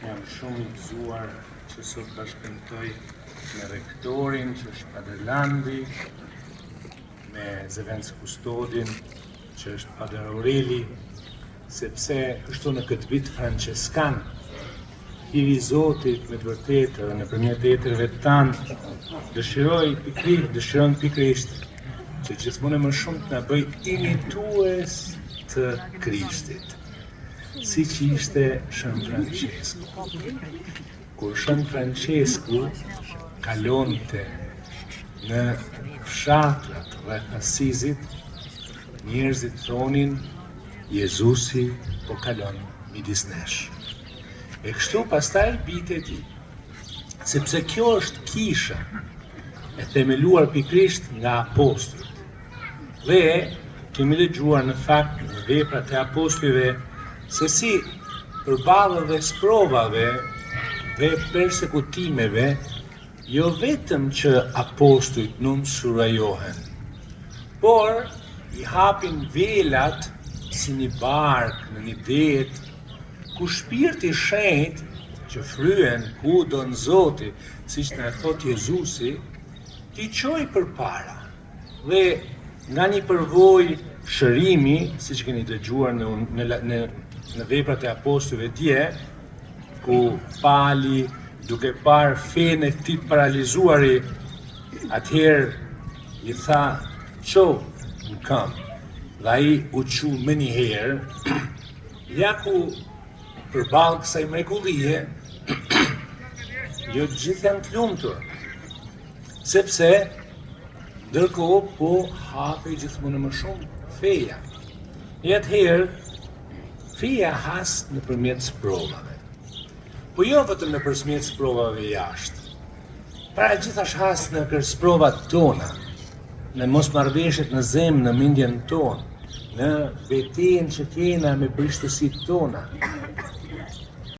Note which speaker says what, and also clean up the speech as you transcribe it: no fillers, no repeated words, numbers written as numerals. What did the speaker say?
Speaker 1: Jam shumë i gëzuar që sot bashkëntoj me rektorin që është Pader Landi, me Zevenc Kustodin që është Pader Aureli, sepse kështu në këtë vit franceskan, hiri i Zotit me të vërtetë dhe nëpërmjet ëtërve tanë dëshiron pikërisht që gjithmonë më shumë të na bëj imitues të Krishtit, si që ishte Shën Francesku. Kur Shën Francesku kalonte në fshatrat rreth Asizit, njerëzit thonin Jezusi po kalon midis nesh. E kështu pastaj bijtë e tij. Sepse kjo është kisha e themeluar pikërisht nga apostujt. Dhe kemi dëgjuar në fakt në veprat e apostujve se si përballë dhe sprovave dhe persekutimeve, jo vetëm që apostujt nuk surajohen, por i hapin velat si një bark në një det, ku shpirti i shenjtë që fryen ku do në Zoti, siç na e thot Jezusi, t'i çojë përpara. Dhe nga një përvojë shërimi, siç keni dëgjuar në veprat e apostujve dje, ku pali duke parë fenë e këtij paralizuari, atëherë i tha ço në këmbë. Dhe ai u çu më një herë, ja ku përballë kësaj mrekullie, jo të gjithë janë të lumtur, sepse ndërkohë po hapej gjithmonë më shumë feja. E atëherë, feja has nëpërmjet sprovave. Po jo vetëm nëpërmjet sprovave jashtë. Para gjithash has në sprovat tona, në mosmarrëveshjet në zemër, në mendjen tonë, në betejën që kena me brishtësitë tona,